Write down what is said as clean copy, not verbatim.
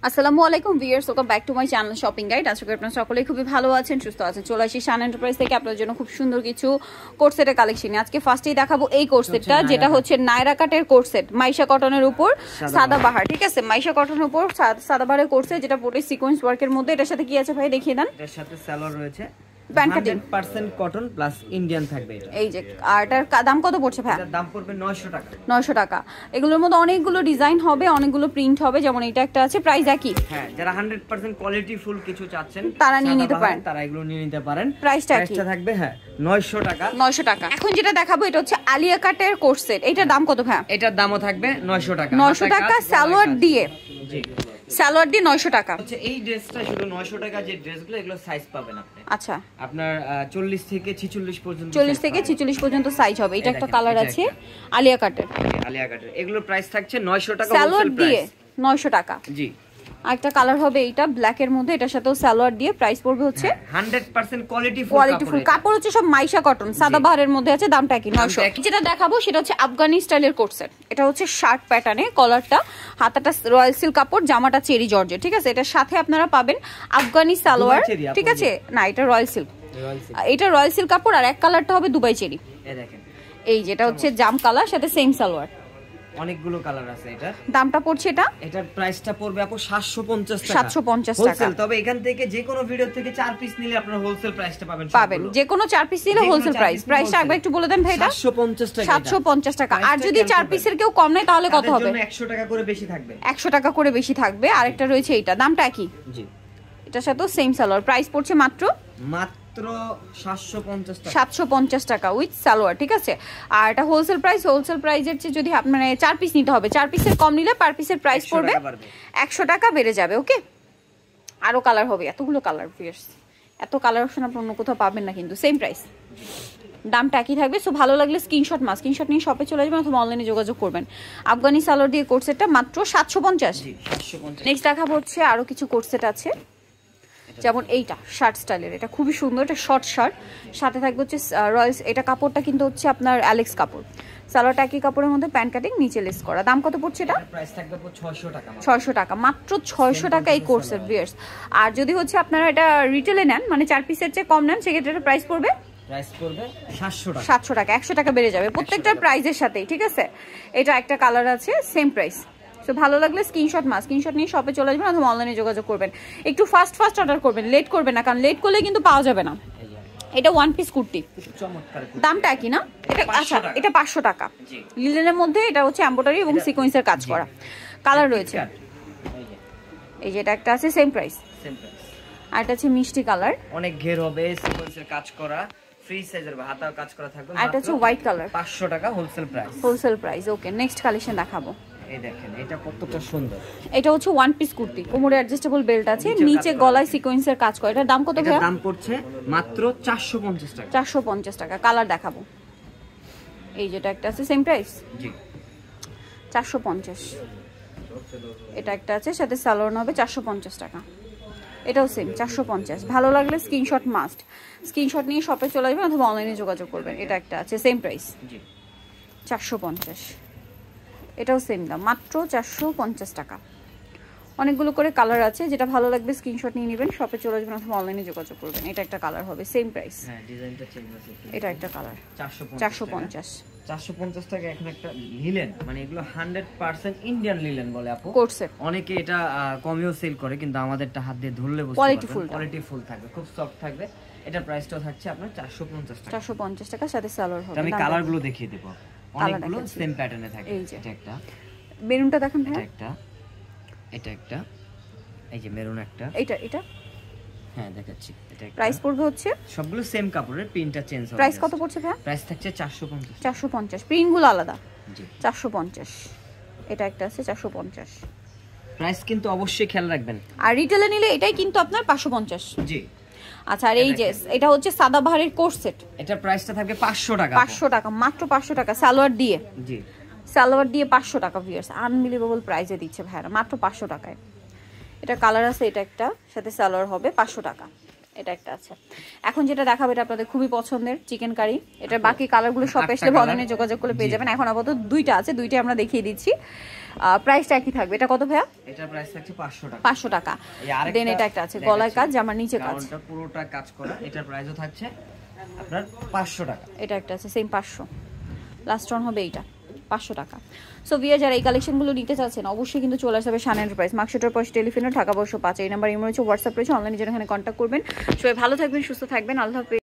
আসসালামু আলাইকুম viewers, welcome back to my channel shopping guide. আশা করি আপনারা সকলেই খুবই ভালো আছেন, সুস্থ আছেন। চলে আসি শান এন্টারপ্রাইজ থেকে আপনাদের জন্য খুব সুন্দর কিছু কোট সেটের কালেকশন। আজকে ফার্স্টেই দেখাবো এই কোট সেটটা, যেটা হচ্ছে নায়রা কাটের কোট সেট, মাইশা কটনের উপর সাদাবাহার। ঠিক আছে, মাইশা কটনের উপর সাদাবাহারের কোট সেট, যেটা পুরো সিকোয়েন্স ওয়ার্কের মধ্যে। এটার সাথে কি আছে ভাই দেখিয়ে দেন। এটার সাথে সালোয়ার রয়েছে, 100% কটন প্লাস ইন্ডিয়ান থাকবে এটা। এই যে, আর এটার দাম কত পড়ছে ভাই? এটার দাম পড়বে 900 টাকা। 900 টাকা। এগুলোর মধ্যে অনেকগুলো ডিজাইন হবে, অনেকগুলো প্রিন্ট হবে, যেমন এটা একটা আছে। প্রাইস একই। হ্যাঁ, যারা 100% কোয়ালিটি ফুল কিছু চাচ্ছেন তারা নিয়ে নিতে পারেন, তারা এগুলো নিয়ে নিতে পারেন। প্রাইসটা থাকবে 900 টাকা। 900 টাকা। এখন যেটা দেখাবো এটা হচ্ছে আলিয়া কাটের কোট সেট। এটার দাম কত ভাই? এটার দামও থাকবে 900 টাকা। 900 টাকা সালোয়ার দিয়ে। জি, সালোয়ার দিয়ে 900 টাকা। আচ্ছা, এই ড্রেসটা শুধু 900 টাকা। যে ড্রেসগুলো এগুলো সাইজ পাবেন আপনি। আচ্ছা, আপনার 40 থেকে 46 পর্যন্ত। 40 থেকে 46 পর্যন্ত সাইজ হবে। এটা একটা কালার আছে আলিয়া কাটের। আলিয়া কাটের এগুলোর প্রাইস থাকছে 900 টাকা সালোয়ার দিয়ে 900 টাকা। জি। আরেকটা কালার হবে এইটা ব্ল্যাক এর মধ্যে, এটার সাথেও সালোয়ার দিয়ে। প্রাইস পড়বে হচ্ছে 100% কোয়ালিটি ফুল কাপড় হচ্ছে সব মাইশা কটন, সাদাবাহারের মধ্যে আছে। দামটা কি? 900। যেটা দেখাবো সেটা হচ্ছে আফগানি স্টাইলের কোট সেট। এটা হচ্ছে শার্ট প্যাটার্নে, কলারটা হাতাটা রয়্যাল সিল্ক কাপড়, জামাটা চেরি জর্জেট। ঠিক আছে, এটার সাথে আপনারা পাবেন আফগানি সালোয়ার। ঠিক আছে, না এটা রয়্যাল সিল্ক, এটা রয়্যাল সিল্ক কাপড়। আর এক কালারটা হবে দুবাই চেরি। এই দেখেন, এই যেটা হচ্ছে জাম কালার, সাথে সেম সালোয়ার। অনেকগুলো কালার আছে। এটা দামটা পড়ছে, এটার প্রাইসটা পড়বে আপু 750 টাকা। 750 টাকা। তবে এখান থেকে যে কোনো ভিডিও থেকে 4 পিস নিলে আপনারা হোলসেল প্রাইসটা পাবেন। যে কোনো 4 পিস নিলে হোলসেল প্রাইস। প্রাইসটা একবার একটু বলে দেন ভাই। এটা 750 টাকা। 750 টাকা। আর যদি 4 পিসের কেউ কম নেয় তাহলে কত হবে? 100 টাকা করে বেশি থাকবে। 100 টাকা করে বেশি থাকবে। আরেকটা রয়েছে এইটা, দামটা কি? জি, এটার সাথে সেম সালোয়ার। প্রাইস পড়ছে মাত্র 750 টাকা উইথ সালোয়ার। ঠিক আছে, আর এটা হোলসেল প্রাইস। হোলসেল প্রাইসের চেয়ে যদি মানে 4 পিস নিতে হবে, 4 পিসের কম নিলে পার পিসের প্রাইস পড়বে 100 টাকা বেড়ে যাবে। ওকে, আরো কালার হবে, এতগুলো কালার, এত কালার অপশন আপনি অন্য কোথাও পাবেন না, কিন্তু সেম প্রাইস, দামটা একই থাকবে। সো ভালো লাগলে স্ক্রিনশট নিয়ে শপে চলে যাবেন অথবা অনলাইনে যোগাযোগ করবেন। আফগানি সালোয়ার দিয়ে কোট সেটটা মাত্র 750। নেক্সট দেখাবো হচ্ছে আরো কিছু কোট সেট আছে, যেমন এইটা শার্ট স্টাইলের। এটা খুবই সুন্দর, এটা শর্ট শার্ট, সাথে থাকবে হচ্ছে রয়্যালস। এটা কাপড়টা কিন্তু হচ্ছে আপনার অ্যালেক্স কাপড়। সালোয়ারটা একই কাপড়ের মধ্যে, প্যান্ট কাটিং, নিচে লেস করা। দাম কত পড়ছে এটা? প্রাইস থাকবে 600 টাকা। 600 টাকা, মাত্র 600 টাকা এই কোর্সের ভিউয়ার্স। আর যদি হচ্ছে আপনারা এটা রিটেলে নেন, মানে 4 পিসের চেয়ে কম নেন, সেক্ষেত্রে এটা প্রাইস পড়বে 700 টাকা। 100 টাকা বেড়ে যাবে প্রত্যেকটার প্রাইসের সাথেই। ঠিক আছে, এটা একটা কালার আছে, সেম প্রাইস। সো ভালো লাগলে স্ক্রিনশট নিয়ে শপে চলে আসবেন অথবা অনলাইনে যোগাযোগ করবেন। একটু ফাস্ট অর্ডার করবেন, লেট করবেন না, কারণ লেট করলে কিন্তু পাওয়া যাবে না। এটা ওয়ান পিস কুর্তি, দামটা কি না? এটা আচ্ছা, এটা 500 টাকা। লিলেনের মধ্যে এটা হচ্ছে এমব্রয়ডারি এবং সিকোয়েন্সের কাজ করা। কালার রয়েছে, এই যে এটা একটা আছে, সেম প্রাইস। আর এটা আছে মিষ্টি কালার, অনেক ঘের হবে, সিকোয়েন্সের কাজ করা, ফ্রি সাইজের হাতার কাজ করা থাকবে। আর এটা হচ্ছে হোয়াইট কালার, 500 টাকা হোলসেল প্রাইস। ওকে, নেক্সট কালেকশন দেখাবো। এই দেখেন, এটা কতটা সুন্দর। এটা হচ্ছে ওয়ান পিস কুর্তি, কোমরে অ্যাডজাস্টেবল বেল্ট আছে, নিচে গলায় সিকোয়েন্সের কাজ করা। এটার দাম কত ভাই? দাম পড়ছে মাত্র 450 টাকা। 450 টাকা। কালার দেখাবো, এই যেটা একটা আছে, সেম প্রাইস। জি, 450। এটা একটা আছে, সাথে সালোয়ার হবে, 450 টাকা। এটাও সেম 450। ভালো লাগলে স্ক্রিনশট নিয়ে শপে চলে যাবেন অথবা অনলাইনে যোগাযোগ করবেন। এটা একটা আছে, সেম প্রাইস, 450। এটাও সেম দাম, মাত্র 450 টাকা। অনেকগুলো করে কালার আছে, যেটা ভালো লাগবে স্ক্রিনশট নিয়ে নেবেন, শপে চলে যাবেন অথবা অনলাইনে যোগাযোগ করবেন। এটা একটা কালার হবে, সেম প্রাইস। ডিজাইনটা চেঞ্জ আছে। এটা একটা কালার, 450 টাকা। এখন একটা লিলেন, মানে এগুলো 100% ইন্ডিয়ান লিলেন বলে আপু। অনেকে এটা কমেও সেল করে, কিন্তু আমাদেরটা হাত দিয়ে ধরলে বুঝতে পারবেন কোয়ালিটি ফুল থাকবে, খুব সফট থাকবে। এটা প্রাইসটাও থাকছে আপনার 450 টাকা। 450 টাকা, সাথে সালোয়ার হবে। আমি কালারগুলো দেখিয়ে দেব, অনেকগুলো সেম প্যাটার্নে থাকে। এটা একটা মেরুনটা দেখেন ভাই, এটা একটা, এই যে মেরুন একটা, এটা হ্যাঁ দেখাচ্ছি। এটা প্রাইস পড়বে হচ্ছে, সবগুলো সেম কাপড়ের, প্রিন্টটা চেঞ্জ হবে। প্রাইস কত পড়ছে ভাই? প্রাইস থাকছে 450। 450, প্রিন্টগুলো আলাদা। জি, 450। এটা একটা আছে 450। প্রাইস কিন্তু অবশ্যই খেয়াল রাখবেন। আর রিটেলে নিলে এটাই কিন্তু আপনার 550। জি, আচ্ছা। আর এই যে এটা হচ্ছে সাদাবাহারের কোট সেট, এটা প্রাইসটা থাকবে 500 টাকা। 500 টাকা, মাত্র 500 টাকা সালোয়ার দিয়ে। জি, সালোয়ার দিয়ে 500 টাকা ভিউয়ার্স, আনবিলিভেবল প্রাইসে দিচ্ছে ভাইরা, মাত্র 500 টাকায়। এটা কালার আছে, এটা একটা, সাথে সালোয়ার হবে 500 টাকা। এটা একটা আছে। এখন যেটা দেখাবো এটা আপনাদের খুবই পছন্দের চিকেন কারি। এটার বাকি কালারগুলো সব আসলে অনলাইনে যোগাযোগ করলে পেয়ে যাবেন। এখন আপাতত দুইটা আছে, দুইটাই আমরা দেখিয়ে দিচ্ছি। প্রাইসটা কি থাকবে? এটা কত ভাইয়া? এটার প্রাইস থাকছে 500 টাকা। 500 টাকা। দেন এটা একটা আছে গলায় কাজ, জামার নিচে কাজ, এটা পুরোটা কাজ করা। এটার প্রাইসও থাকছে আপনার 500 টাকা। এটা একটা আছে সেম 500। লাস্ট অন হবে এইটা 500 টাকা। সো ভিউয়ার যারা এই কালেকশনগুলো নিতে চাচ্ছেন অবশ্যই কিন্তু চলে আসবে শান এন্টারপ্রাইজ, মার্কেটের পাশে, টেলিফোনের ঢাকা 105। এই নাম্বার ইমো রয়েছে, হোয়াটসঅ্যাপ রয়েছে, অনলাইনে যারা এখানে কন্ট্যাক্ট করবেন। সবাই ভালো থাকবেন, সুস্থ থাকবেন, আল্লাহ হাফেজ।